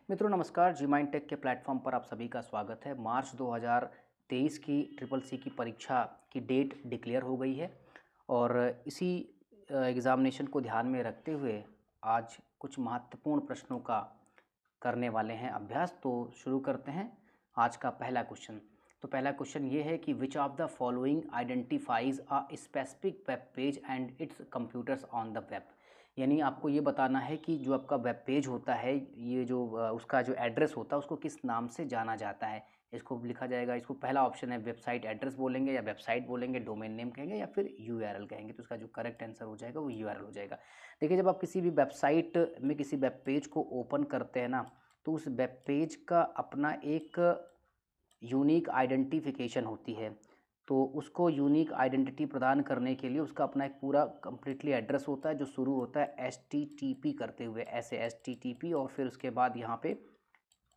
मित्रों नमस्कार। जी mind take के प्लेटफॉर्म पर आप सभी का स्वागत है। मार्च 2023 की ट्रिपल सी की परीक्षा की डेट डिक्लेयर हो गई है और इसी एग्ज़ामिनेशन को ध्यान में रखते हुए आज कुछ महत्वपूर्ण प्रश्नों का करने वाले हैं अभ्यास। तो शुरू करते हैं आज का पहला क्वेश्चन। तो पहला क्वेश्चन ये है कि विच of the following identifies a specific web page and it's computers on the web. यानी आपको ये बताना है कि जो आपका वेब पेज होता है, ये जो उसका जो एड्रेस होता है उसको किस नाम से जाना जाता है। इसको लिखा जाएगा, इसको पहला ऑप्शन है वेबसाइट एड्रेस बोलेंगे या वेबसाइट बोलेंगे, डोमेन नेम कहेंगे या फिर यूआरएल कहेंगे। तो इसका जो करेक्ट आंसर हो जाएगा वो यूआरएल हो जाएगा। देखिए, जब आप किसी भी वेबसाइट में किसी वेब पेज को ओपन करते हैं ना, तो उस वेब पेज का अपना एक यूनिक आइडेंटिफिकेशन होती है। तो उसको यूनिक आइडेंटिटी प्रदान करने के लिए उसका अपना एक पूरा कम्प्लीटली एड्रेस होता है जो शुरू होता है HTTP करते हुए, ऐसे HTTP, और फिर उसके बाद यहाँ पे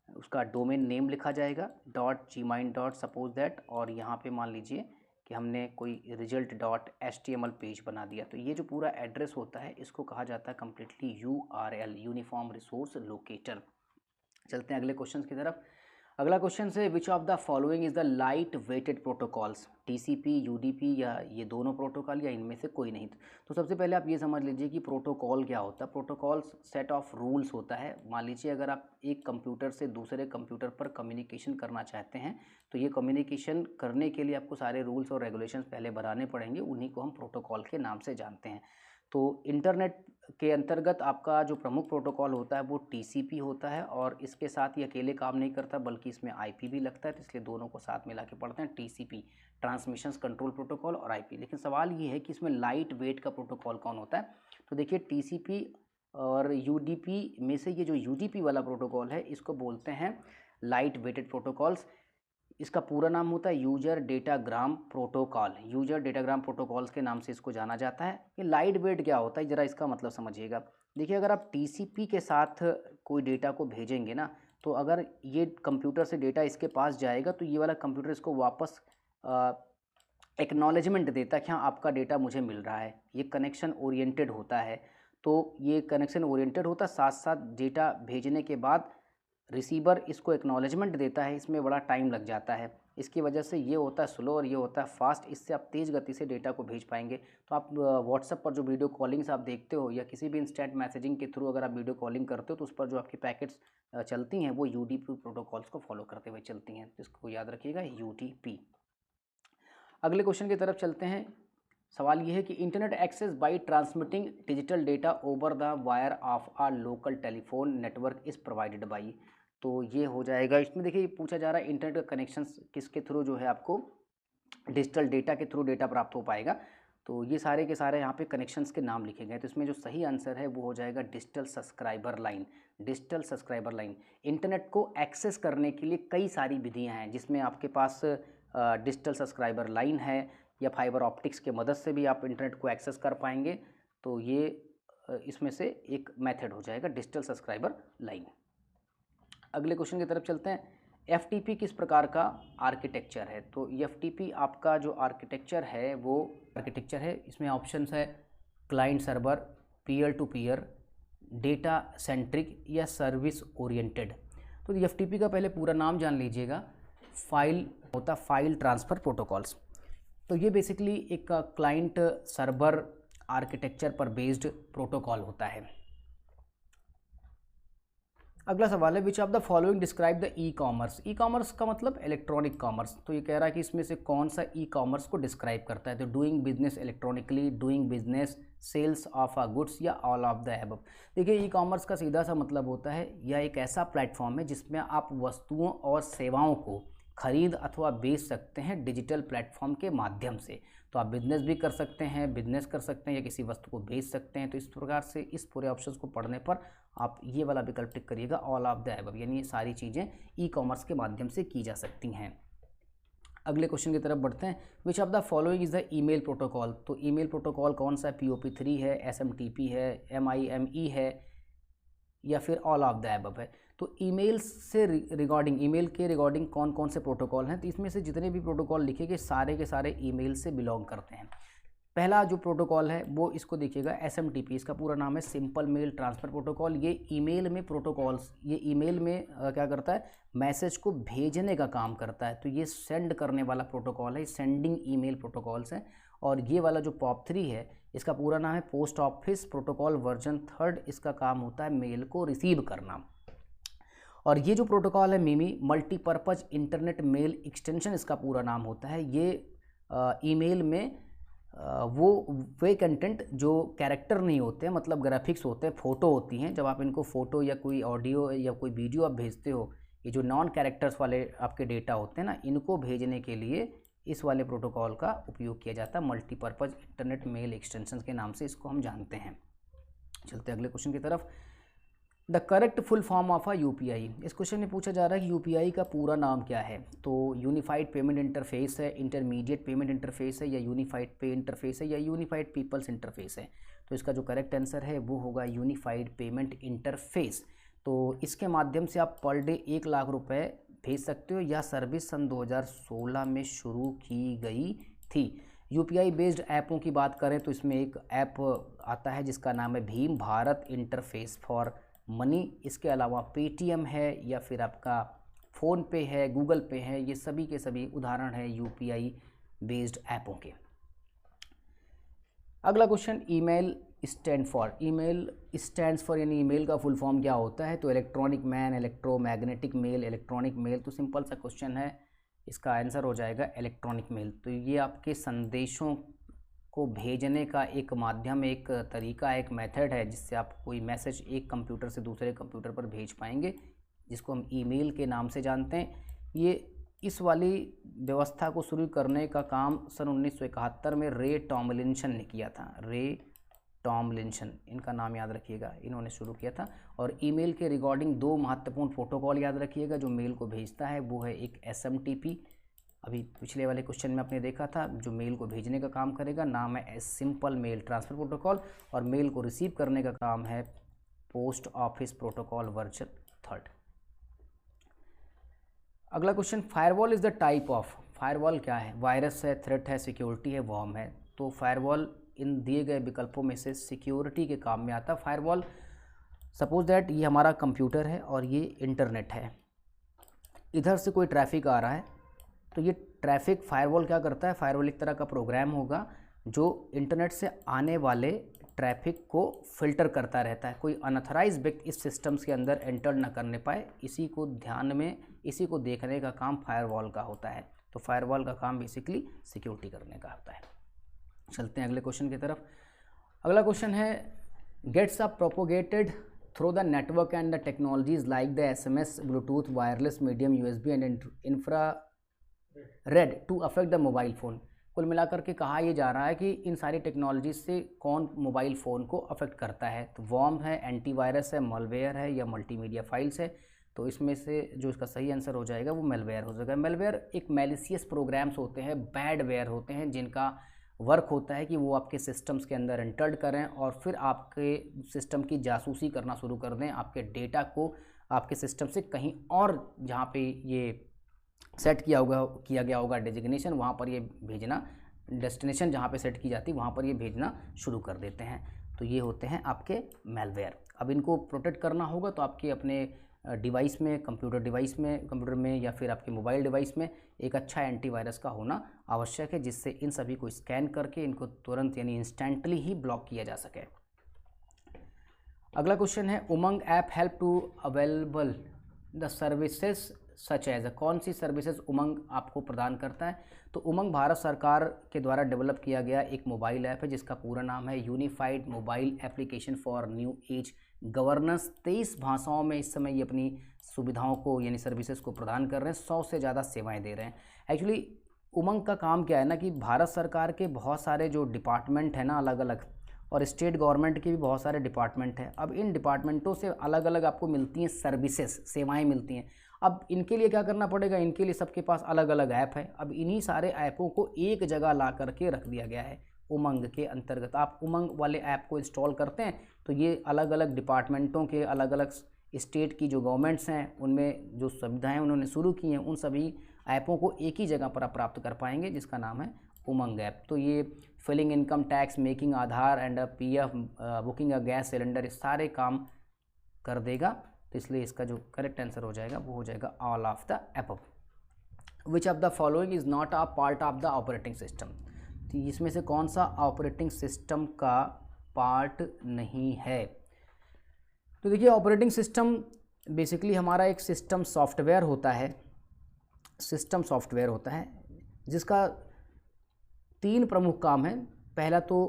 उसका डोमेन नेम लिखा जाएगा .gmind.suppose that, और यहाँ पे मान लीजिए कि हमने कोई result.html पेज बना दिया। तो ये जो पूरा एड्रेस होता है इसको कहा जाता है completely URL, uniform resource locator. चलते हैं अगले क्वेश्चन की तरफ। अगला क्वेश्चन है which of the following is the light weighted protocols, TCP, UDP, या ये दोनों प्रोटोकॉल या इनमें से कोई नहीं। तो सबसे पहले आप ये समझ लीजिए कि प्रोटोकॉल क्या होता है। प्रोटोकॉल सेट ऑफ रूल्स होता है। मान लीजिए अगर आप एक कंप्यूटर से दूसरे कंप्यूटर पर कम्युनिकेशन करना चाहते हैं तो ये कम्युनिकेशन करने के लिए आपको सारे रूल्स और रेगुलेशंस पहले बनाने पड़ेंगे, उन्हीं को हम प्रोटोकॉल के नाम से जानते हैं। तो इंटरनेट के अंतर्गत आपका जो प्रमुख प्रोटोकॉल होता है वो TCP होता है, और इसके साथ ये अकेले काम नहीं करता बल्कि इसमें IP भी लगता है। तो इसलिए दोनों को साथ मिला के पढ़ते हैं, TCP, ट्रांसमिशंस कंट्रोल प्रोटोकॉल, और IP। लेकिन सवाल ये है कि इसमें लाइट वेट का प्रोटोकॉल कौन होता है। तो देखिए, TCP और UDP में से ये जो UDP वाला प्रोटोकॉल है इसको बोलते हैं लाइट वेटेड प्रोटोकॉल्स। इसका पूरा नाम होता है user datagram protocol. User datagram protocols के नाम से इसको जाना जाता है। ये लाइट वेट क्या होता है, ज़रा इसका मतलब समझिएगा। देखिए, अगर आप TCP के साथ कोई डेटा को भेजेंगे ना, तो अगर ये कंप्यूटर से डेटा इसके पास जाएगा तो ये वाला कंप्यूटर इसको वापस एक्नॉलेजमेंट देता है कि हाँ आपका डेटा मुझे मिल रहा है। ये कनेक्शन ओरिएंटेड होता है। तो ये कनेक्शन ओरिएंटेड होता है, साथ साथ डेटा भेजने के बाद रिसीवर इसको एक्नॉलेजमेंट देता है, इसमें बड़ा टाइम लग जाता है। इसकी वजह से ये होता है स्लो और ये होता है फास्ट। इससे आप तेज़ गति से डेटा को भेज पाएंगे। तो आप व्हाट्सएप पर जो वीडियो कॉलिंग्स आप देखते हो या किसी भी इंस्टेंट मैसेजिंग के थ्रू अगर आप वीडियो कॉलिंग करते हो तो उस पर जो आपकी पैकेट्स चलती हैं वो UDP प्रोटोकॉल्स को फॉलो करते हुए चलती हैं। तो इसको याद रखिएगा, UDP। अगले क्वेश्चन की तरफ चलते हैं। सवाल ये है कि internet access by transmitting digital data over the wire of a local telephone network is provided by. तो ये हो जाएगा। इसमें देखिए, ये पूछा जा रहा है इंटरनेट का कनेक्शन किसके थ्रू जो है आपको डिजिटल डेटा के थ्रू डेटा प्राप्त हो पाएगा। तो ये सारे के सारे यहाँ पे कनेक्शंस के नाम लिखे गए। तो इसमें जो सही आंसर है वो हो जाएगा digital subscriber line. Digital subscriber line. Internet को एक्सेस करने के लिए कई सारी विधियाँ हैं, जिसमें आपके पास डिजिटल सब्सक्राइबर लाइन है, या फाइबर ऑप्टिक्स के मदद से भी आप इंटरनेट को एक्सेस कर पाएंगे। तो ये इसमें से एक मेथड हो जाएगा डिजिटल सब्सक्राइबर लाइन। अगले क्वेश्चन की तरफ चलते हैं। FTP किस प्रकार का आर्किटेक्चर है। तो FTP आपका जो आर्किटेक्चर है वो आर्किटेक्चर है, इसमें ऑप्शंस है client server, peer to peer, data centric या सर्विस ओरिएंटेड। तो FTP का पहले पूरा नाम जान लीजिएगा। फाइल होता फाइल ट्रांसफ़र प्रोटोकॉल्स। तो ये बेसिकली एक क्लाइंट सर्वर आर्किटेक्चर पर बेस्ड प्रोटोकॉल होता है। अगला सवाल है which of the following describe the e commerce. E commerce का मतलब इलेक्ट्रॉनिक कॉमर्स। तो ये कह रहा है कि इसमें से कौन सा ई कॉमर्स को डिस्क्राइब करता है। तो doing business electronically, doing business, sales of a goods, या ऑल ऑफ द एबव। देखिए, ई कॉमर्स का सीधा सा मतलब होता है यह एक ऐसा प्लेटफॉर्म है जिसमें आप वस्तुओं और सेवाओं को खरीद अथवा बेच सकते हैं डिजिटल प्लेटफॉर्म के माध्यम से। तो आप बिजनेस भी कर सकते हैं या किसी वस्तु को बेच सकते हैं। तो इस प्रकार से इस पूरे ऑप्शंस को पढ़ने पर आप ये वाला विकल्प टिक करिएगा, ऑल ऑफ द एबव, यानी ये सारी चीज़ें ई कॉमर्स के माध्यम से की जा सकती हैं। अगले क्वेश्चन की तरफ बढ़ते हैं। Which of the following is the email protocol. तो ईमेल प्रोटोकॉल कौन सा है। POP3 है, SMTP है, MIME है, या फिर ऑल ऑफ द एबव है। तो ईमेल से रिगार्डिंग, ईमेल के रिगार्डिंग कौन कौन से प्रोटोकॉल हैं। तो इसमें से जितने भी प्रोटोकॉल लिखे गए सारे के सारे ईमेल से बिलोंग करते हैं। पहला जो प्रोटोकॉल है वो इसको देखिएगा SMTP, इसका पूरा नाम है सिंपल मेल ट्रांसफ़र प्रोटोकॉल। ये ईमेल में प्रोटोकॉल्स, ये ईमेल में क्या करता है, मैसेज को भेजने का काम करता है। तो ये सेंड करने वाला प्रोटोकॉल है, सेंडिंग ईमेल प्रोटोकॉल्स है। और ये वाला जो POP3 है इसका पूरा नाम है पोस्ट ऑफिस प्रोटोकॉल वर्जन 3, इसका काम होता है मेल को रिसीव करना। और ये जो प्रोटोकॉल है मिमी, मल्टीपर्पज़ इंटरनेट मेल एक्सटेंशन इसका पूरा नाम होता है। ये ईमेल में वे कंटेंट जो कैरेक्टर नहीं होते हैं, मतलब ग्राफिक्स होते हैं, फ़ोटो होती हैं, जब आप इनको फ़ोटो या कोई ऑडियो या कोई वीडियो आप भेजते हो, ये जो नॉन कैरेक्टर्स वाले आपके डेटा होते हैं ना, इनको भेजने के लिए इस वाले प्रोटोकॉल का उपयोग किया जाता है। मल्टीपर्पज़ इंटरनेट मेल एक्सटेंशन के नाम से इसको हम जानते हैं। चलते अगले क्वेश्चन की तरफ। The correct full form of a UPI। इस क्वेश्चन में पूछा जा रहा है कि UPI का पूरा नाम क्या है। तो यूनिफाइड पेमेंट इंटरफेस है, इंटरमीडिएट पेमेंट इंटरफेस है, या यूनिफाइड पे इंटरफेस है, या यूनिफाइड पीपल्स इंटरफेस है। तो इसका जो करेक्ट आंसर है वो होगा यूनिफाइड पेमेंट इंटरफेस। तो इसके माध्यम से आप पर डे 1 लाख रुपए भेज सकते हो। यह सर्विस सन 2016 में शुरू की गई थी। UPI बेस्ड ऐपों की बात करें तो इसमें एक ऐप आता है जिसका नाम है Bhim Bharat interface for money. इसके अलावा पेटीएम है, या फिर आपका फ़ोनपे है, गूगल पे है, ये सभी के सभी उदाहरण है UPI बेस्ड ऐपों के। अगला क्वेश्चन, ईमेल स्टैंड्स फॉर यानी ईमेल का फुल फॉर्म क्या होता है। तो electronic man, electromagnetic mail, electronic mail. तो सिंपल सा क्वेश्चन है, इसका आंसर हो जाएगा इलेक्ट्रॉनिक मेल। तो ये आपके संदेशों को भेजने का एक माध्यम, एक तरीका, एक मेथड है जिससे आप कोई मैसेज एक कंप्यूटर से दूसरे कंप्यूटर पर भेज पाएंगे, जिसको हम ईमेल के नाम से जानते हैं। ये इस वाली व्यवस्था को शुरू करने का काम सन 1971 में रे टॉमलिंसन ने किया था। रे टॉमलिंसन, इनका नाम याद रखिएगा, इन्होंने शुरू किया था। और ईमेल के रिगार्डिंग 2 महत्वपूर्ण प्रोटोकॉल याद रखिएगा जो मेल को भेजता है, वो है एक SMTP, अभी पिछले वाले क्वेश्चन में आपने देखा था, जो मेल को भेजने का काम करेगा, नाम है सिंपल मेल ट्रांसफ़र प्रोटोकॉल। और मेल को रिसीव करने का काम है पोस्ट ऑफिस प्रोटोकॉल वर्जन 3। अगला question, firewall is the type of. Firewall क्या है, वायरस है, थ्रेट है, सिक्योरिटी है, वॉर्म है। तो फायरवॉल इन दिए गए विकल्पों में से सिक्योरिटी के काम में आता है। फायरवॉल, सपोज दैट ये हमारा कंप्यूटर है और ये इंटरनेट है, इधर से कोई ट्रैफिक आ रहा है, तो ये ट्रैफिक फायरवॉल क्या करता है, फायरवॉल एक तरह का प्रोग्राम होगा जो इंटरनेट से आने वाले ट्रैफिक को फिल्टर करता रहता है। कोई अनऑथराइज व्यक्ति इस सिस्टम्स के अंदर एंटर ना करने पाए, इसी को ध्यान में, इसी को देखने का काम फायरवॉल का होता है। तो फायरवॉल का काम बेसिकली सिक्योरिटी करने का होता है। चलते हैं अगले क्वेश्चन की तरफ। अगला क्वेश्चन है, gates are propagated through the network and the technologies like the SMS, Bluetooth, wireless medium, USB and infrared to affect the mobile phone. कुल मिलाकर के कहा यह जा रहा है कि इन सारी टेक्नोलॉजी से कौन मोबाइल फ़ोन को अफेक्ट करता है। तो वॉर्म है, एंटीवायरस है, मलवेयर है, या मल्टीमीडिया फाइल्स है। तो इसमें से जो इसका सही आंसर हो जाएगा वो मेलवेयर हो जाएगा। मेलवेयर एक मैलिशियस प्रोग्राम्स होते हैं, बैडवेयर होते हैं, जिनका वर्क होता है कि वो आपके सिस्टम्स के अंदर एंटर्ड करें और फिर आपके सिस्टम की जासूसी करना शुरू कर दें, आपके डेटा को आपके सिस्टम से कहीं और जहाँ पे ये सेट किया गया होगा डेजिग्नेशन, वहाँ पर ये भेजना, डेस्टिनेशन जहाँ पे सेट की जाती है वहाँ पर ये भेजना शुरू कर देते हैं। तो ये होते हैं आपके मेलवेयर। अब इनको प्रोटेक्ट करना होगा तो आपके अपने डिवाइस में, कंप्यूटर में या फिर आपके मोबाइल डिवाइस में एक अच्छा एंटीवायरस का होना आवश्यक है, जिससे इन सभी को स्कैन करके इनको तुरंत यानी इंस्टेंटली ही ब्लॉक किया जा सके। अगला क्वेश्चन है, UMANG app help to available the services such as. कौन सी सर्विसेज उमंग आपको प्रदान करता है। तो उमंग भारत सरकार के द्वारा डेवलप किया गया एक मोबाइल ऐप है जिसका पूरा नाम है unified mobile application for new age governance. 23 भाषाओं में इस समय ये अपनी सुविधाओं को यानी सर्विसेज को प्रदान कर रहे हैं, 100 से ज़्यादा सेवाएं दे रहे हैं। एक्चुअली उमंग का काम क्या है ना कि भारत सरकार के बहुत सारे जो डिपार्टमेंट हैं ना अलग अलग, और स्टेट गवर्नमेंट के भी बहुत सारे डिपार्टमेंट हैं। अब इन डिपार्टमेंटों से अलग अलग आपको मिलती हैं सर्विसेज, सेवाएं मिलती हैं। अब इनके लिए क्या करना पड़ेगा, इनके लिए सबके पास अलग अलग ऐप है। अब इन्हीं सारे ऐपों को एक जगह ला करके रख दिया गया है उमंग के अंतर्गत। आप उमंग वाले ऐप को इंस्टॉल करते हैं तो ये अलग अलग डिपार्टमेंटों के, अलग अलग स्टेट की जो गवर्नमेंट्स हैं उनमें जो सुविधाएं उन्होंने शुरू की हैं, उन सभी ऐपों को एक ही जगह पर आप प्राप्त कर पाएंगे, जिसका नाम है उमंग ऐप। तो ये filling income tax, making Aadhaar and PF, booking a gas cylinder, ये सारे काम कर देगा। तो इसलिए इसका जो करेक्ट आंसर हो जाएगा वो हो जाएगा all of the above. Which of the following is not a part of the operating system, तो इसमें से कौन सा ऑपरेटिंग सिस्टम का पार्ट नहीं है। तो देखिए ऑपरेटिंग सिस्टम बेसिकली हमारा एक सिस्टम सॉफ्टवेयर होता है, सिस्टम सॉफ्टवेयर होता है जिसका 3 प्रमुख काम है। पहला तो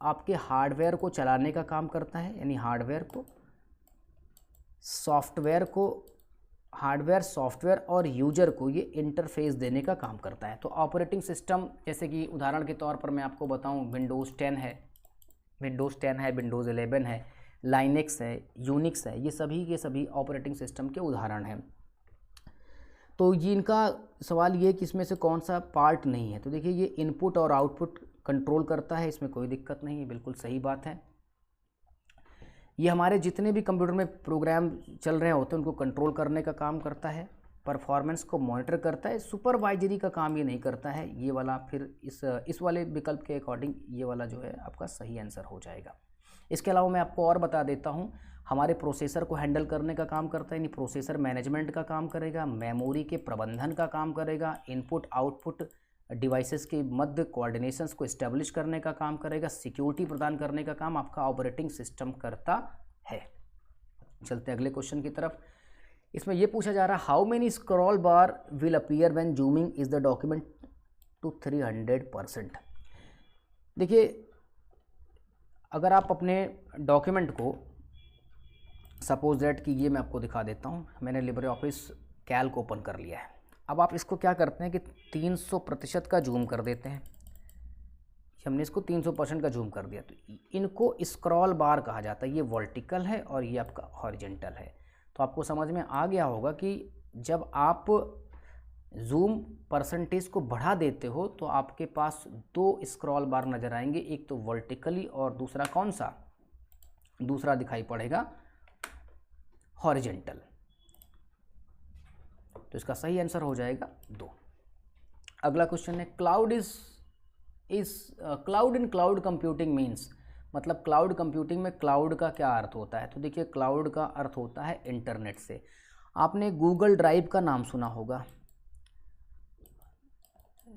आपके हार्डवेयर को चलाने का काम करता है, यानी हार्डवेयर को, सॉफ्टवेयर को, हार्डवेयर, सॉफ्टवेयर और यूजर को ये इंटरफेस देने का काम करता है। तो ऑपरेटिंग सिस्टम जैसे कि उदाहरण के तौर पर मैं आपको बताऊं, विंडोज़ 10 है, विंडोज़ 11 है, लाइनेक्स है, यूनिक्स है, ये सभी के सभी ऑपरेटिंग सिस्टम के उदाहरण हैं। तो ये इनका सवाल ये कि इसमें से कौन सा पार्ट नहीं है। तो देखिए ये इनपुट और आउटपुट कंट्रोल करता है, इसमें कोई दिक्कत नहीं है, बिल्कुल सही बात है। ये हमारे जितने भी कंप्यूटर में प्रोग्राम चल रहे होते हैं उनको कंट्रोल करने का काम करता है, परफॉर्मेंस को मॉनिटर करता है, सुपरवाइजरी का काम ये नहीं करता है। ये वाला फिर इस वाले विकल्प के अकॉर्डिंग ये वाला जो है आपका सही आंसर हो जाएगा। इसके अलावा मैं आपको और बता देता हूँ, हमारे प्रोसेसर को हैंडल करने का काम करता है, यानी प्रोसेसर मैनेजमेंट का काम करेगा, मेमोरी के प्रबंधन का काम करेगा, इनपुट आउटपुट डिवाइसेस के मध्य कोऑर्डिनेशंस को इस्टेब्लिश करने का काम करेगा, सिक्योरिटी प्रदान करने का काम आपका ऑपरेटिंग सिस्टम करता है। चलते हैं अगले क्वेश्चन की तरफ। इसमें यह पूछा जा रहा है, how many scroll bar will appear when zooming is the document to 300%। देखिए अगर आप अपने डॉक्यूमेंट को, सपोज दैट कि ये मैं आपको दिखा देता हूँ, मैंने लिब्रे ऑफिस कैल्क ओपन कर लिया है। अब आप इसको क्या करते हैं कि 300% का जूम कर देते हैं। हमने इसको 300% का जूम कर दिया। तो इनको स्क्रॉल बार कहा जाता है, ये वर्टिकल है और ये आपका हॉरिजेंटल है। तो आपको समझ में आ गया होगा कि जब आप जूम परसेंटेज को बढ़ा देते हो तो आपके पास 2 स्क्रॉल बार नज़र आएंगे, एक तो वर्टिकली और दूसरा कौन सा, दूसरा दिखाई पड़ेगा हॉरिजेंटल। तो इसका सही आंसर हो जाएगा 2। अगला क्वेश्चन है, क्लाउड इन क्लाउड कंप्यूटिंग मीन्स, मतलब क्लाउड कंप्यूटिंग में क्लाउड का क्या अर्थ होता है। तो देखिए क्लाउड का अर्थ होता है इंटरनेट से। आपने गूगल ड्राइव का नाम सुना होगा।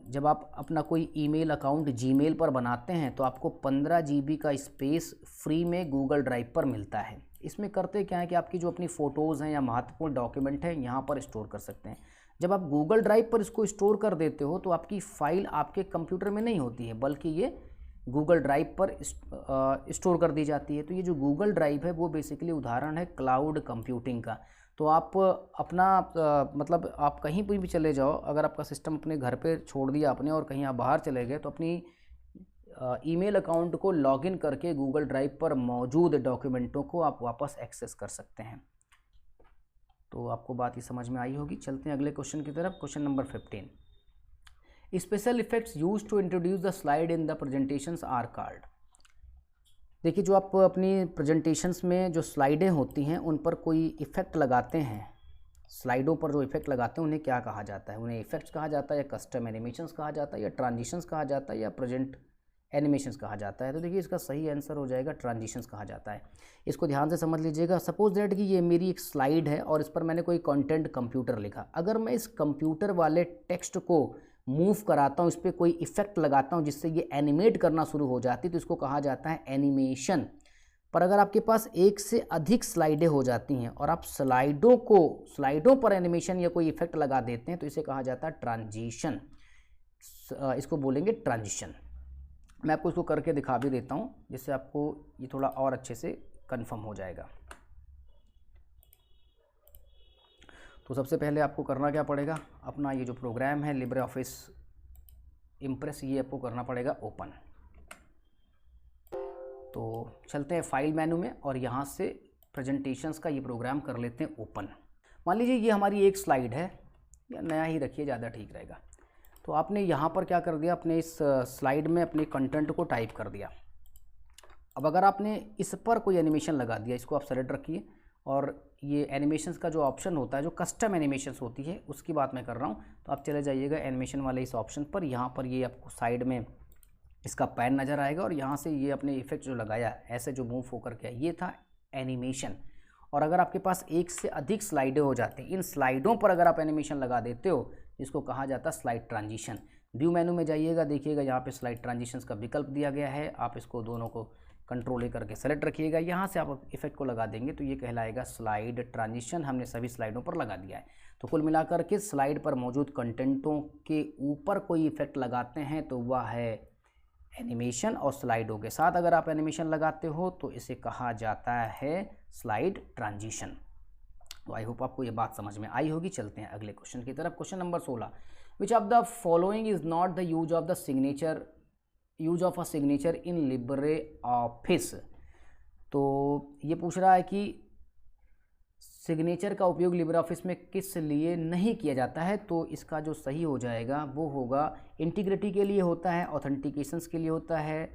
जब आप अपना कोई ईमेल अकाउंट जीमेल पर बनाते हैं तो आपको 15 GB का स्पेस फ्री में गूगल ड्राइव पर मिलता है। इसमें करते क्या है कि आपकी जो अपनी फ़ोटोज़ हैं या महत्वपूर्ण डॉक्यूमेंट हैं यहाँ पर स्टोर कर सकते हैं। जब आप गूगल ड्राइव पर इसको स्टोर कर देते हो तो आपकी फ़ाइल आपके कंप्यूटर में नहीं होती है, बल्कि ये गूगल ड्राइव पर स्टोर कर दी जाती है। तो ये जो गूगल ड्राइव है वो बेसिकली उदाहरण है क्लाउड कंप्यूटिंग का। तो आप अपना मतलब आप कहीं पर भी चले जाओ, अगर आपका सिस्टम अपने घर पे छोड़ दिया आपने और कहीं आप बाहर चले गए तो अपनी ईमेल अकाउंट को लॉगिन करके गूगल ड्राइव पर मौजूद डॉक्यूमेंटों को आप वापस एक्सेस कर सकते हैं। तो आपको बात ये समझ में आई होगी। चलते हैं अगले क्वेश्चन की तरफ। Question number 15, special effects used to introduce the slide in the presentations are called. देखिए जो आप अपनी प्रेजेंटेशंस में जो स्लाइडें होती हैं उन पर कोई इफ़ेक्ट लगाते हैं, स्लाइडों पर जो इफेक्ट लगाते हैं उन्हें क्या कहा जाता है। उन्हें इफेक्ट्स कहा जाता है या कस्टम एनिमेशंस कहा जाता है या ट्रांजिशंस कहा जाता है या प्रेजेंट एनिमेशंस कहा जाता है। तो देखिए इसका सही आंसर हो जाएगा ट्रांजिशंस कहा जाता है। इसको ध्यान से समझ लीजिएगा। सपोज दैट कि ये मेरी एक स्लाइड है और इस पर मैंने कोई कंटेंट कंप्यूटर लिखा। अगर मैं इस कंप्यूटर वाले टेक्स्ट को मूव कराता हूँ, इस पर कोई इफेक्ट लगाता हूँ जिससे ये एनिमेट करना शुरू हो जाती है, तो इसको कहा जाता है एनिमेशन। पर अगर आपके पास एक से अधिक स्लाइडें हो जाती हैं और आप स्लाइडों पर एनिमेशन या कोई इफेक्ट लगा देते हैं तो इसे कहा जाता है ट्रांजिशन। इसको बोलेंगे ट्रांजिशन। मैं आपको इसको करके दिखा भी देता हूँ जिससे आपको ये थोड़ा और अच्छे से कंफर्म हो जाएगा। तो सबसे पहले आपको करना क्या पड़ेगा, अपना ये जो प्रोग्राम है लिब्रे ऑफिस इम्प्रेस, ये आपको करना पड़ेगा ओपन। तो चलते हैं फाइल मेनू में और यहाँ से प्रेजेंटेशंस का ये प्रोग्राम कर लेते हैं ओपन। मान लीजिए ये हमारी एक स्लाइड है, या नया ही रखिए ज़्यादा ठीक रहेगा। तो आपने यहाँ पर क्या कर दिया, अपने इस स्लाइड में अपने कंटेंट को टाइप कर दिया। अब अगर आपने इस पर कोई एनिमेशन लगा दिया, इसको आप सेलेक्ट रखिए और ये एनिमेशंस का जो ऑप्शन होता है, जो कस्टम एनिमेशंस होती है उसकी बात मैं कर रहा हूँ। तो आप चले जाइएगा एनिमेशन वाले इस ऑप्शन पर। यहाँ पर ये आपको साइड में इसका पैन नज़र आएगा और यहाँ से ये अपने इफेक्ट जो लगाया ऐसे जो मूव होकर के, ये था एनिमेशन। और अगर आपके पास एक से अधिक स्लाइडें हो जाती हैं, इन स्लाइडों पर अगर आप एनिमेशन लगा देते हो, जिसको कहा जाता है स्लाइड ट्रांजिशन। व्यू मेनू में जाइएगा, देखिएगा यहाँ पे स्लाइड ट्रांजिशंस का विकल्प दिया गया है। आप इसको दोनों को कंट्रोल करके सेलेक्ट रखिएगा, यहाँ से आप इफेक्ट को लगा देंगे तो ये कहलाएगा स्लाइड ट्रांजिशन। हमने सभी स्लाइडों पर लगा दिया है। तो कुल मिलाकर के स्लाइड पर मौजूद कंटेंटों के ऊपर कोई इफेक्ट लगाते हैं तो वह है एनिमेशन, और स्लाइडों के साथ अगर आप एनिमेशन लगाते हो तो इसे कहा जाता है स्लाइड ट्रांजिशन। तो आई होप आपको ये बात समझ में आई होगी। चलते हैं अगले क्वेश्चन की तरफ। Question number 16, which of the following is not the use of a signature in Libre office. तो ये पूछ रहा है कि सिग्नेचर का उपयोग लिब्रे ऑफिस में किस लिए नहीं किया जाता है। तो इसका जो सही हो जाएगा वो होगा इंटीग्रिटी के लिए होता है, ऑथेंटिकेशंस के लिए होता है,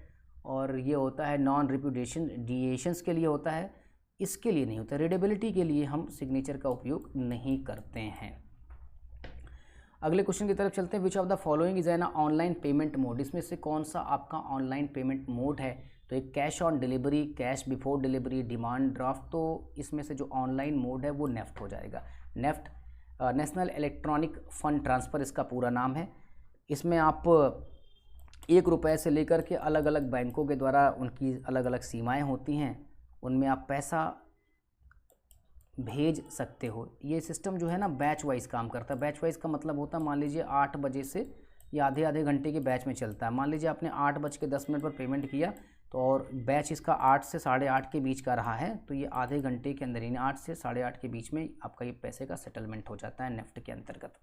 और ये होता है नॉन रिप्यूडिएशंस के लिए होता है। इसके लिए नहीं होता, रीडेबिलिटी के लिए हम सिग्नेचर का उपयोग नहीं करते हैं। अगले क्वेश्चन की तरफ चलते हैं। Which of the following is an online payment mode. इसमें से कौन सा आपका ऑनलाइन पेमेंट मोड है। तो एक cash on delivery, cash before delivery, demand draft. तो इसमें से जो ऑनलाइन मोड है वो नेफ्ट हो जाएगा। NEFT national electronic fund transfer इसका पूरा नाम है। इसमें आप 1 रुपये से लेकर के अलग अलग बैंकों के द्वारा उनकी अलग अलग सीमाएं होती हैं, उनमें आप पैसा भेज सकते हो। ये सिस्टम जो है ना बैच वाइज काम करता है। बैच वाइज का मतलब होता है, मान लीजिए 8 बजे से ये आधे आधे घंटे के बैच में चलता है। मान लीजिए आपने 8:10 पर पेमेंट किया, तो और बैच इसका 8 से 8:30 के बीच का रहा है, तो ये आधे घंटे के अंदर, यानी 8 से 8:30 के बीच में आपका ये पैसे का सेटलमेंट हो जाता है नेफ्ट के अंतर्गत।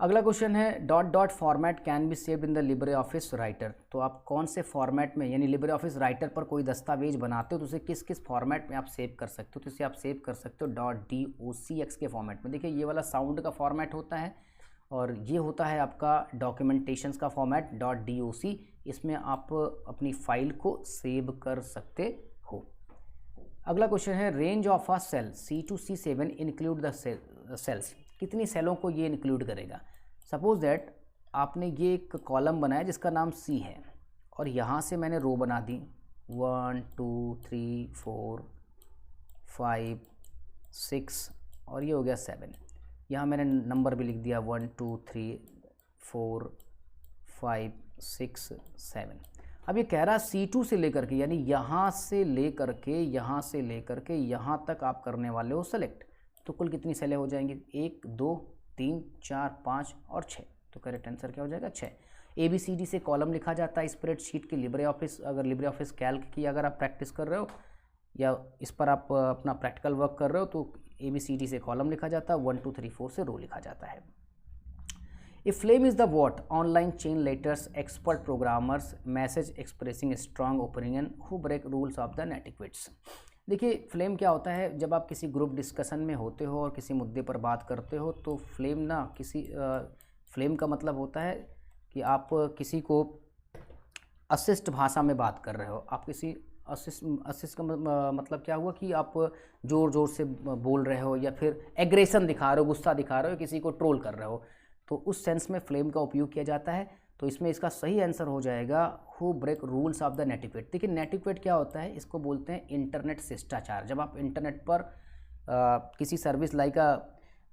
अगला क्वेश्चन है, dot dot format can be saved in the Libre office writer. तो आप कौन से फॉर्मेट में, यानी लिब्रे ऑफिस राइटर पर कोई दस्तावेज बनाते हो तो उसे किस किस फॉर्मेट में आप सेव कर सकते हो। तो इसे आप सेव कर सकते हो .docx के फॉर्मेट में। देखिए ये वाला साउंड का फॉर्मेट होता है, और ये होता है आपका डॉक्यूमेंटेशंस का फॉर्मेट .doc। इसमें आप अपनी फाइल को सेव कर सकते हो। अगला क्वेश्चन है, range of a cell C2C7 include the cells. कितनी सेलों को ये इंक्लूड करेगा। सपोज दैट आपने ये एक कॉलम बनाया जिसका नाम C है, और यहाँ से मैंने रो बना दी 1 2 3 4 5 6 और ये हो गया 7। यहाँ मैंने नंबर भी लिख दिया 1 2 3 4 5 6 7। अब ये कह रहा है C2 से लेकर के, यानी यहाँ से लेकर के यहाँ से लेकर के यहाँ तक आप करने वाले हो सेलेक्ट। तो कुल कितनी सेलें हो जाएंगी, 1 2 3 4 5 और 6। तो करेक्ट आंसर क्या हो जाएगा 6। ABCD से कॉलम लिखा जाता है स्प्रेडशीट के लिब्रे ऑफिस, अगर लिब्रे ऑफिस कैल्क की अगर आप प्रैक्टिस कर रहे हो या इस पर आप अपना प्रैक्टिकल वर्क कर रहे हो, तो ABCD से कॉलम लिखा जाता है, 1 2 3 4 से रो लिखा जाता है। A flame is the what online chain letters expert programmers message expressing strong opinion who break rules of the netiquettes. देखिए फ्लेम क्या होता है, जब आप किसी ग्रुप डिस्कशन में होते हो और किसी मुद्दे पर बात करते हो तो फ्लेम ना फ्लेम का मतलब होता है कि आप किसी को असिस्ट भाषा में बात कर रहे हो। आप किसी असिस्ट का मतलब क्या हुआ कि आप ज़ोर ज़ोर से बोल रहे हो या फिर एग्रेशन दिखा रहे हो, गुस्सा दिखा रहे हो, किसी को ट्रोल कर रहे हो, तो उस सेंस में फ्लेम का उपयोग किया जाता है। तो इसमें इसका सही आंसर हो जाएगा who break rules of the netiquette. देखिए नेटिक्वेट क्या होता है, इसको बोलते हैं इंटरनेट शिष्टाचार। जब आप इंटरनेट पर किसी सर्विस लाइक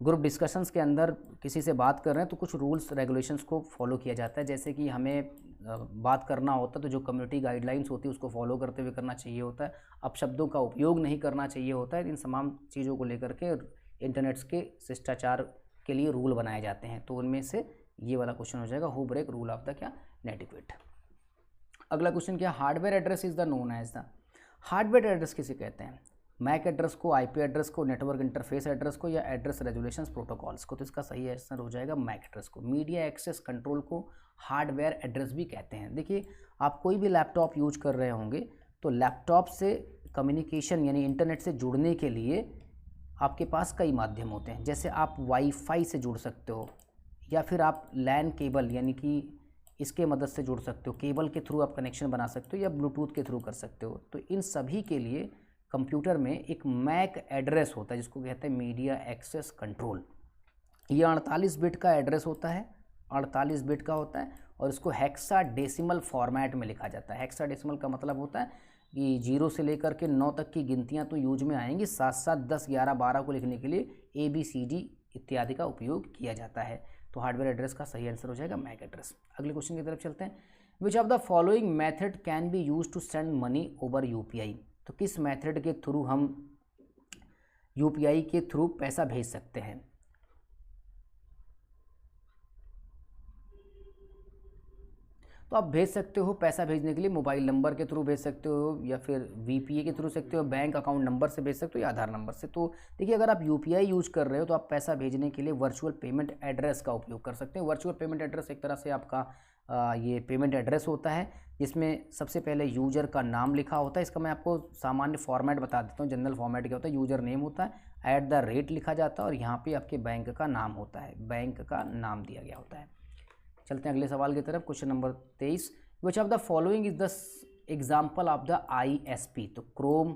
ग्रुप डिस्कशंस के अंदर किसी से बात कर रहे हैं तो कुछ रूल्स रेगुलेशंस को फॉलो किया जाता है। जैसे कि हमें बात करना होता है तो जो कम्युनिटी गाइडलाइंस होती है उसको फॉलो करते हुए करना चाहिए होता है। अपशब्दों का उपयोग नहीं करना चाहिए होता है। इन तमाम चीज़ों को लेकर के इंटरनेट्स के शिष्टाचार के लिए रूल बनाए जाते हैं। तो उनमें से ये वाला क्वेश्चन हो जाएगा who break rule of the क्या नेटिक्वेट। अगला क्वेश्चन क्या, hardware address is the known as the. Hardware address किसे कहते हैं, मैक एड्रेस को, IP एड्रेस को, नेटवर्क इंटरफेस एड्रेस को, या एड्रेस रेजुलेशंस प्रोटोकॉल्स को। तो इसका सही आंसर हो जाएगा मैक एड्रेस को। मीडिया एक्सेस कंट्रोल को हार्डवेयर एड्रेस भी कहते हैं। देखिए आप कोई भी लैपटॉप यूज कर रहे होंगे तो लैपटॉप से कम्युनिकेशन यानी इंटरनेट से जुड़ने के लिए आपके पास कई माध्यम होते हैं। जैसे आप वाईफाई से जुड़ सकते हो, या फिर आप लैन केबल यानी कि इसके मदद से जुड़ सकते हो, केबल के थ्रू आप कनेक्शन बना सकते हो, या ब्लूटूथ के थ्रू कर सकते हो। तो इन सभी के लिए कंप्यूटर में एक मैक एड्रेस होता है जिसको कहते हैं मीडिया एक्सेस कंट्रोल। ये 48 बिट का एड्रेस होता है, 48 बिट का होता है, और इसको हेक्साडेसिमल फॉर्मेट में लिखा जाता है। हेक्साडेसिमल का मतलब होता है कि 0 से लेकर के 9 तक की गिनतियाँ तो यूज में आएंगी, साथ साथ 10, 11, 12 को लिखने के लिए ABCD इत्यादि का उपयोग किया जाता है। तो हार्डवेयर एड्रेस का सही आंसर हो जाएगा मैक एड्रेस। अगले क्वेश्चन की तरफ चलते हैं। Which of the following method can be use to send money over UPI। तो किस मेथड के थ्रू हम UPI के थ्रू पैसा भेज सकते हैं। तो आप भेज सकते हो पैसा भेजने के लिए मोबाइल नंबर के थ्रू भेज सकते हो, या फिर VPA के थ्रू सकते हो, बैंक अकाउंट नंबर से भेज सकते हो, या आधार नंबर से। तो देखिए, अगर आप UPI यूज कर रहे हो तो आप पैसा भेजने के लिए वर्चुअल पेमेंट एड्रेस का उपयोग कर सकते हैं। वर्चुअल पेमेंट एड्रेस एक तरह से आपका ये पेमेंट एड्रेस होता है, जिसमें सबसे पहले यूजर का नाम लिखा होता है। इसका मैं आपको सामान्य फॉर्मेट बता देता हूँ। जनरल फॉर्मेट क्या होता है, यूजर नेम होता है, @ लिखा जाता है, और यहाँ पे आपके बैंक का नाम होता है, बैंक का नाम दिया गया होता है। चलते हैं अगले सवाल की तरफ। Question number 23, which of the following is the example of the ISP। तो क्रोम,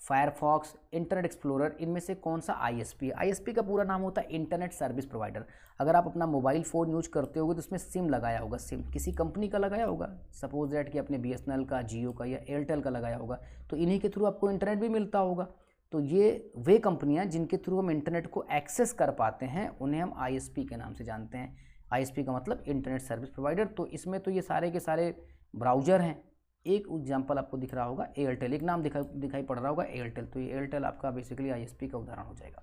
फायरफॉक्स, इंटरनेट एक्सप्लोरर, इनमें से कौन सा ISP है। ISP का पूरा नाम होता है इंटरनेट सर्विस प्रोवाइडर। अगर आप अपना मोबाइल फ़ोन यूज करते होगे तो उसमें सिम लगाया होगा, सिम किसी कंपनी का लगाया होगा, सपोज दैट कि अपने BSNL का, जियो का या एयरटेल का लगाया होगा, तो इन्हीं के थ्रू आपको इंटरनेट भी मिलता होगा। तो ये वे कंपनियां जिनके थ्रू हम इंटरनेट को एक्सेस कर पाते हैं उन्हें हम ISP के नाम से जानते हैं। ISP का मतलब इंटरनेट सर्विस प्रोवाइडर। तो इसमें तो ये सारे के सारे ब्राउज़र हैं। एक एग्जाम्पल आपको दिख रहा होगा एयरटेल, एक नाम दिखाई पड़ रहा होगा एयरटेल, तो ये एयरटेल आपका बेसिकली ISP का उदाहरण हो जाएगा।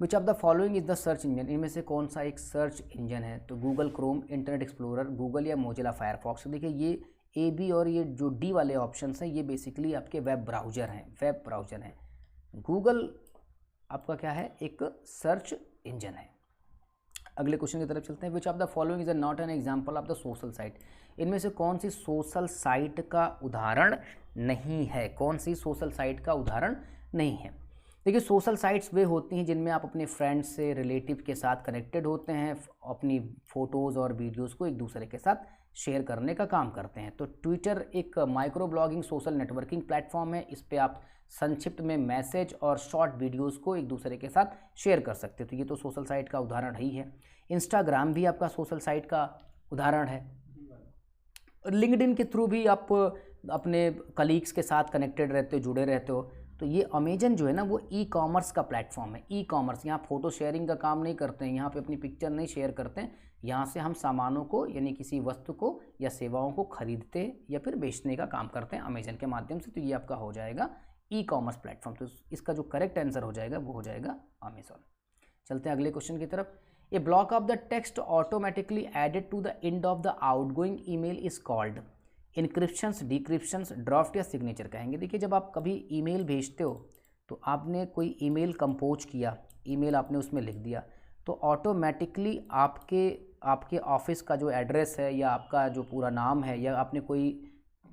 विच of the following is the search engine. इनमें से कौन सा एक सर्च इंजन है। तो Google Chrome, internet explorer, Google या मोजिला फायरफॉक्स। देखिए, ये AB और ये जो D वाले ऑप्शंस हैं ये बेसिकली आपके वेब ब्राउज़र हैं, वेब ब्राउज़र हैं। गूगल आपका क्या है, एक सर्च इंजन है। अगले क्वेश्चन की तरफ चलते हैं। Which of the following is not an example of the social site. इनमें से कौन सी सोशल साइट का उदाहरण नहीं है, कौन सी सोशल साइट का उदाहरण नहीं है। देखिए, सोशल साइट्स वे होती हैं जिनमें आप अपने फ्रेंड्स से, रिलेटिव के साथ कनेक्टेड होते हैं, अपनी फ़ोटोज़ और वीडियोज़ को एक दूसरे के साथ शेयर करने का काम करते हैं। तो ट्विटर एक micro blogging social networking platform है। इस पर आप संक्षिप्त में मैसेज और शॉर्ट वीडियोस को एक दूसरे के साथ शेयर कर सकते हो। तो ये तो सोशल साइट का उदाहरण ही है। इंस्टाग्राम भी आपका सोशल साइट का उदाहरण है। लिंक्डइन के थ्रू भी आप अपने कलीग्स के साथ कनेक्टेड रहते हो, जुड़े रहते हो। तो ये अमेजन जो है ना, वो ई-कॉमर्स का प्लेटफॉर्म है। ई-कॉमर्स, यहाँ फ़ोटो शेयरिंग का काम नहीं करते हैं, यहाँ पे अपनी पिक्चर नहीं शेयर करते हैं। यहाँ से हम सामानों को यानी किसी वस्तु को या सेवाओं को खरीदते या फिर बेचने का काम करते हैं अमेजन के माध्यम से। तो ये आपका हो जाएगा ई-कॉमर्स प्लेटफॉर्म। तो इसका जो करेक्ट आंसर हो जाएगा वो हो जाएगा अमेजॉन। चलते हैं अगले क्वेश्चन की तरफ। A block of the text automatically added to the end of the outgoing email is called. Encryptions, decryptions, draft या सिग्नेचर कहेंगे। देखिए, जब आप कभी ईमेल भेजते हो तो आपने कोई ईमेल कंपोज किया, ईमेल आपने उसमें लिख दिया, तो ऑटोमेटिकली आपके ऑफिस का जो एड्रेस है या आपका जो पूरा नाम है या आपने कोई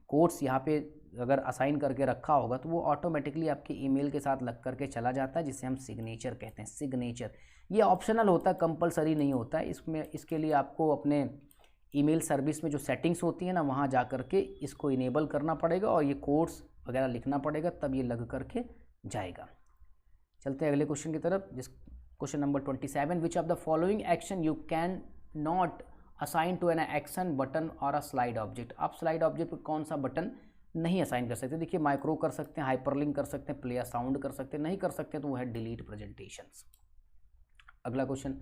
कोड्स यहाँ पे अगर असाइन करके रखा होगा तो वो ऑटोमेटिकली आपके ईमेल के साथ लग करके चला जाता है, जिसे हम सिग्नेचर कहते हैं। सिग्नेचर ये ऑप्शनल होता है, कंपलसरी नहीं होता है। इसके लिए आपको अपने ईमेल सर्विस में जो सेटिंग्स होती है ना, वहाँ जा कर के इसको इनेबल करना पड़ेगा और ये कोड्स वगैरह लिखना पड़ेगा, तब ये लग करके जाएगा। चलते हैं अगले क्वेश्चन की तरफ। जिस question number 27, which of the following action you can not assign to an action button और अ स्लाइड ऑब्जेक्ट। आप स्लाइड ऑब्जेक्ट पर कौन सा बटन नहीं असाइन कर सकते। देखिए, माइक्रो कर सकते हैं, हाइपरलिंक कर सकते हैं, प्ले अ साउंड कर सकते हैं, नहीं कर सकते तो वो है डिलीट प्रेजेंटेशंस। अगला question,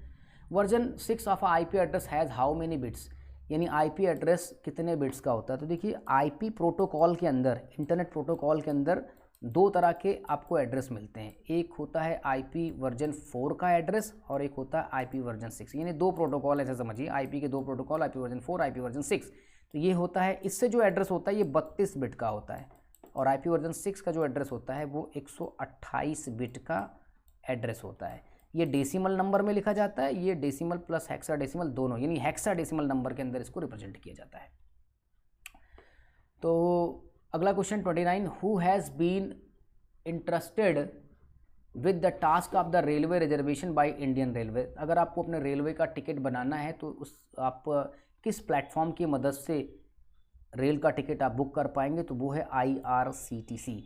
version 6 of IP address has how many bits. यानी IP एड्रेस कितने बिट्स का होता है। तो देखिए, IP प्रोटोकॉल के अंदर, इंटरनेट प्रोटोकॉल के अंदर दो तरह के आपको एड्रेस मिलते हैं। एक होता है IP वर्जन 4 का एड्रेस और एक होता है IP वर्जन 6। यानी दो प्रोटोकॉल ऐसे समझिए, IP के दो protocol, IP version 4, IP version 6। तो ये होता है, इससे जो एड्रेस होता है ये 32 बिट का होता है और IP वर्जन 6 का जो एड्रेस होता है वो 128 बिट का एड्रेस होता है। ये डेसिमल नंबर में लिखा जाता है, ये डेसिमल प्लस हेक्साडेसिमल दोनों, यानी हेक्साडेसिमल नंबर के अंदर इसको रिप्रेजेंट किया जाता है। तो अगला question 29, who has been interested with the task of the railway reservation by Indian railway. अगर आपको अपने रेलवे का टिकट बनाना है तो आप किस प्लेटफॉर्म की मदद से रेल का टिकट आप बुक कर पाएंगे, तो वो है IRCTC।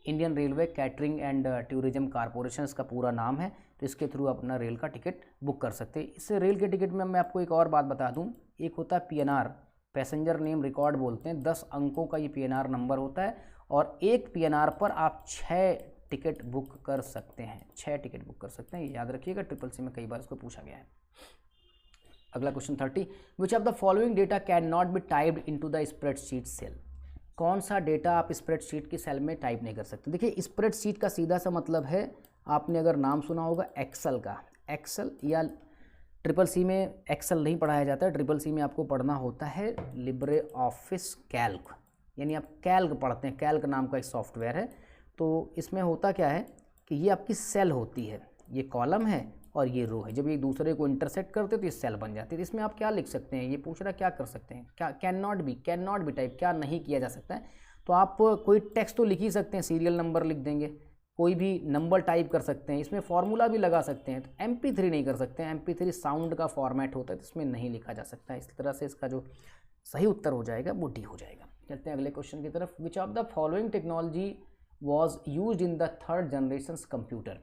Indian railway catering and tourism corporation इसका पूरा नाम है। तो इसके थ्रू आप अपना रेल का टिकट बुक कर सकते हैं। इससे रेल के टिकट में मैं आपको एक और बात बता दूं, एक होता है PNR, पैसेंजर नेम रिकॉर्ड बोलते हैं। 10 अंकों का ये PNR नंबर होता है और एक PNR पर आप 6 टिकट बुक कर सकते हैं। 6 टिकट बुक कर सकते हैं, ये याद रखिएगा, ट्रिपल सी में कई बार इसको पूछा गया है। अगला question 30, which of the following data can not be typed into the spreadsheet cell. कौन सा डेटा आप स्प्रेडशीट की सेल में टाइप नहीं कर सकते। देखिए स्प्रेडशीट का सीधा सा मतलब है, आपने अगर नाम सुना होगा एक्सेल का, एक्सेल, या ट्रिपल सी में एक्सेल नहीं पढ़ाया जाता है, ट्रिपल सी में आपको पढ़ना होता है लिब्रे ऑफिस कैल्क, यानी आप कैल्क पढ़ते हैं। कैल्क नाम का एक सॉफ्टवेयर है। तो इसमें होता क्या है कि ये आपकी सेल होती है, ये कॉलम है और ये रो है। जब ये दूसरे को इंटरसेक्ट करते तो ये सेल बन जाती है। तो इसमें आप क्या लिख सकते हैं, ये पूछ रहा क्या कर सकते हैं, क्या कैन नॉट बी टाइप, क्या नहीं किया जा सकता है। तो आप कोई टेक्स्ट तो लिख ही सकते हैं, सीरियल नंबर लिख देंगे, कोई भी नंबर टाइप कर सकते हैं, इसमें फॉर्मूला भी लगा सकते हैं। तो MP3 नहीं कर सकते हैं, MP3 साउंड का फॉर्मेट होता है, तो इसमें नहीं लिखा जा सकता है। इस तरह से इसका जो सही उत्तर हो जाएगा वो डी हो जाएगा। चलते हैं अगले क्वेश्चन की तरफ। विच of the following technology was use in the third generation computer.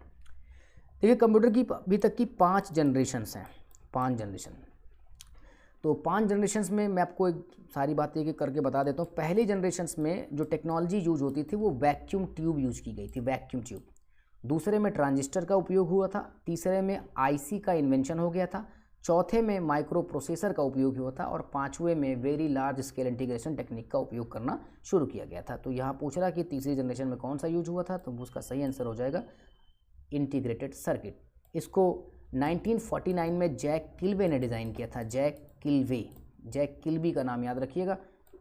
देखिए कंप्यूटर की अभी तक की 5 जनरेशन्स हैं, 5 जनरेशन। तो 5 जनरेशन्स में मैं आपको एक सारी बातें एक करके बता देता हूँ। पहली जनरेशन्स में जो टेक्नोलॉजी यूज होती थी वो वैक्यूम ट्यूब यूज की गई थी, वैक्यूम ट्यूब। दूसरे में ट्रांजिस्टर का उपयोग हुआ था। तीसरे में IC का इन्वेंशन हो गया था। चौथे में माइक्रो प्रोसेसर का उपयोग हुआ था। और 5वें में very large scale integration technique का उपयोग करना शुरू किया गया था। तो यहाँ पूछ रहा कि तीसरी जनरेशन में कौन सा यूज हुआ था, तो उसका सही आंसर हो जाएगा इंटीग्रेटेड सर्किट। इसको 1949 में जैक किल्वे ने डिज़ाइन किया था। जैक किल्बी का नाम याद रखिएगा,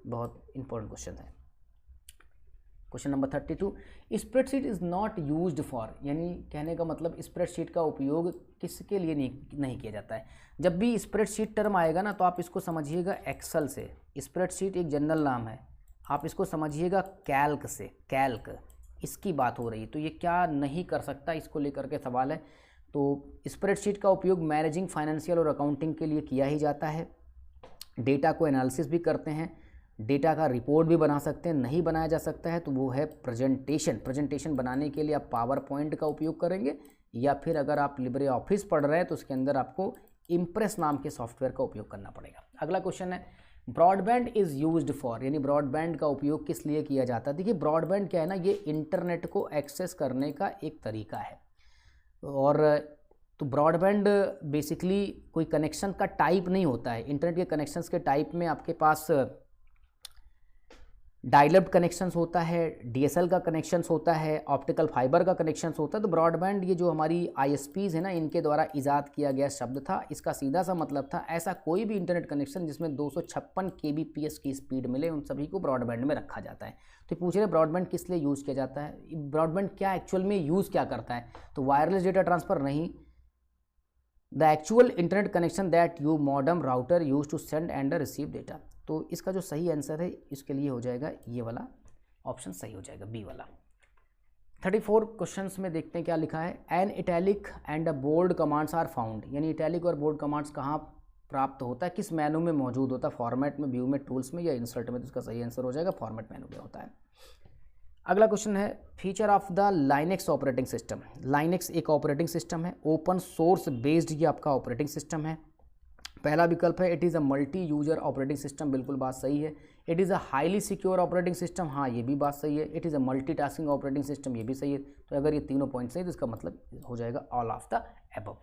बहुत इंपॉर्टेंट क्वेश्चन है। Question number 32, spreadsheet is not used for, यानी कहने का मतलब स्प्रेडशीट का उपयोग किसके लिए नहीं किया जाता है। जब भी स्प्रेडशीट टर्म आएगा ना, तो आप इसको समझिएगा एक्सेल से। स्प्रेडशीट एक जनरल नाम है, आप इसको समझिएगा कैल्क से, कैल्क इसकी बात हो रही है। तो ये क्या नहीं कर सकता, इसको लेकर के सवाल है। तो स्प्रेडशीट का उपयोग मैनेजिंग, फाइनेंशियल और अकाउंटिंग के लिए किया ही जाता है। डेटा को एनालिसिस भी करते हैं, डेटा का रिपोर्ट भी बना सकते हैं। नहीं बनाया जा सकता है तो वो है प्रेजेंटेशन बनाने के लिए आप पावर पॉइंट का उपयोग करेंगे, या फिर अगर आप लिब्रे ऑफिस पढ़ रहे हैं तो उसके अंदर आपको इम्प्रेस नाम के सॉफ्टवेयर का उपयोग करना पड़ेगा। अगला क्वेश्चन है, ब्रॉडबैंड इज़ यूज्ड फॉर, यानी ब्रॉडबैंड का उपयोग किस लिए किया जाता है। देखिए ब्रॉडबैंड क्या है ना, ये इंटरनेट को एक्सेस करने का एक तरीका है। और तो ब्रॉडबैंड बेसिकली कोई कनेक्शन का टाइप नहीं होता है। इंटरनेट के कनेक्शंस के टाइप में आपके पास डायलअप कनेक्शंस होता है, DSL का कनेक्शंस होता है, ऑप्टिकल फाइबर का कनेक्शंस होता है। तो ब्रॉडबैंड ये जो हमारी ISPs है ना, इनके द्वारा इजाद किया गया शब्द था। इसका सीधा सा मतलब था ऐसा कोई भी इंटरनेट कनेक्शन जिसमें 256 kbps की स्पीड मिले, उन सभी को ब्रॉडबैंड में रखा जाता है। तो पूछ रहे ब्रॉडबैंड किस लिए यूज़ किया जाता है, ब्रॉडबैंड क्या एक्चुअल में यूज़ क्या करता है। तो वायरलेस डेटा ट्रांसफ़र नहीं, the actual internet connection that you modem router use to send and receive data. तो इसका जो सही आंसर है इसके लिए हो जाएगा ये वाला ऑप्शन सही हो जाएगा, बी वाला। 34 क्वेश्चंस में देखते हैं क्या लिखा है। An italic and a bold commands are found, यानी इटैलिक और बोल्ड कमांड्स कहाँ प्राप्त होता है, किस मेनू में मौजूद होता है, फॉर्मेट में, व्यू में, टूल्स में या इंसर्ट में। तो इसका सही आंसर हो जाएगा फॉर्मेट मेनू में होता है। अगला क्वेश्चन है, feature of the Linux operating system. Linux एक ऑपरेटिंग सिस्टम है, ओपन सोर्स बेस्ड ये आपका ऑपरेटिंग सिस्टम है। पहला विकल्प है it is a multi user operating system, बिल्कुल बात सही है। It is a highly secure operating system, हाँ ये भी बात सही है। It is a multitasking operating system, ये भी सही है। तो अगर ये तीनों पॉइंट सही तो इसका मतलब हो जाएगा ऑल ऑफ द अबव।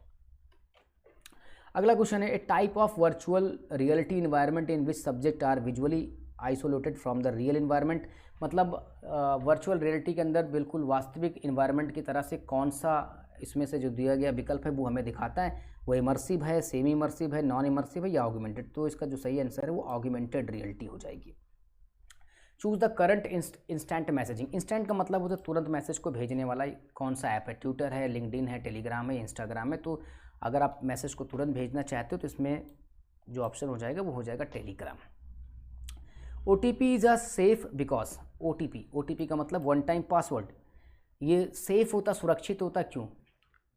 अगला क्वेश्चन है, a type of virtual reality environment in which subject are visually isolated from the real environment. मतलब वर्चुअल रियलिटी के अंदर बिल्कुल वास्तविक इन्वायरमेंट की तरह से कौन सा इसमें से जो दिया गया विकल्प है वो हमें दिखाता है, वो इमर्सिव है, सेमी इमर्सिव है, नॉन इमर्सिव है या ऑगमेंटेड। तो इसका जो सही आंसर है वो ऑगमेंटेड रियलिटी हो जाएगी। Choose the current instant messaging. Instant का मतलब होता है तुरंत मैसेज को भेजने वाला कौन सा ऐप है, ट्विटर है, लिंक्डइन है, टेलीग्राम है, इंस्टाग्राम है। तो अगर आप मैसेज को तुरंत भेजना चाहते हो तो इसमें जो ऑप्शन हो जाएगा वो हो जाएगा Telegram. OTP is a safe because, OTP का मतलब वन टाइम पासवर्ड, ये सेफ होता, सुरक्षित होता, क्यों।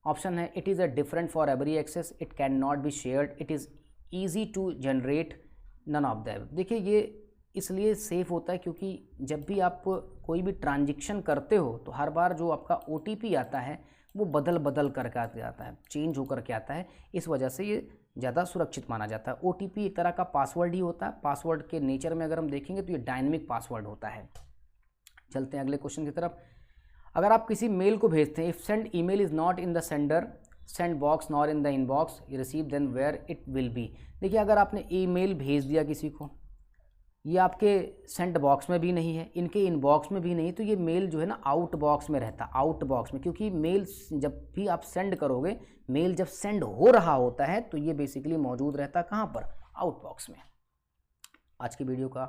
ऑप्शन है it is a different for every access, it can not be shared, it is easy to generate, none of that. देखिए ये इसलिए सेफ़ होता है क्योंकि जब भी आप कोई भी ट्रांजेक्शन करते हो तो हर बार जो आपका OTP आता है वो बदल बदल करके आता है, चेंज होकर के आता है। इस वजह से ये ज़्यादा सुरक्षित माना जाता है। OTP एक तरह का पासवर्ड ही होता है। पासवर्ड के नेचर में अगर हम देखेंगे तो ये डायनेमिक पासवर्ड होता है। चलते हैं अगले क्वेश्चन की तरफ। अगर आप किसी मेल को भेजते हैं, if send email is not in the sender send box nor in the inbox you receive then where it will be. देखिए, अगर आपने ईमेल भेज दिया किसी को, ये आपके सेंड बॉक्स में भी नहीं है, इनके इनबॉक्स में भी नहीं, तो ये मेल जो है ना आउट बॉक्स में रहता है, आउट बॉक्स में। क्योंकि मेल जब भी आप सेंड करोगे, मेल जब सेंड हो रहा होता है तो ये बेसिकली मौजूद रहता है कहाँ पर, आउट बॉक्स में। आज की वीडियो का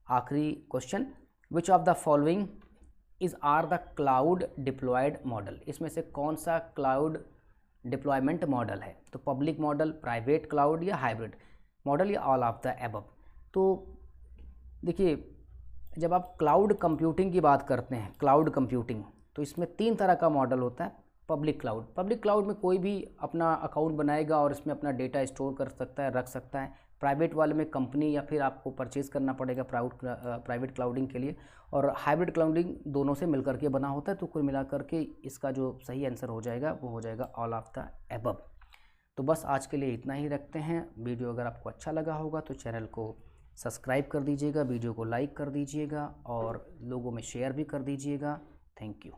आखिरी question, which of the following is are the cloud deployed model. इसमें से कौन सा क्लाउड डिप्लॉयमेंट मॉडल है? तो पब्लिक मॉडल, प्राइवेट क्लाउड या हाइब्रिड मॉडल या ऑल ऑफ द एबव। तो देखिए, जब आप क्लाउड कंप्यूटिंग की बात करते हैं, क्लाउड कंप्यूटिंग, तो इसमें 3 तरह का मॉडल होता है। पब्लिक क्लाउड, पब्लिक क्लाउड में कोई भी अपना अकाउंट बनाएगा और इसमें अपना डेटा स्टोर कर सकता है, रख सकता है। प्राइवेट वाले में कंपनी या फिर आपको परचेज़ करना पड़ेगा प्राइवेट क्लाउडिंग के लिए। और हाइब्रिड क्लाउडिंग दोनों से मिलकर के बना होता है। तो कुल मिलाकर के इसका जो सही आंसर हो जाएगा वो हो जाएगा ऑल ऑफ द एबव। तो बस आज के लिए इतना ही रखते हैं। वीडियो अगर आपको अच्छा लगा होगा तो चैनल को सब्सक्राइब कर दीजिएगा, वीडियो को लाइक कर दीजिएगा और लोगों में शेयर भी कर दीजिएगा। Thank you.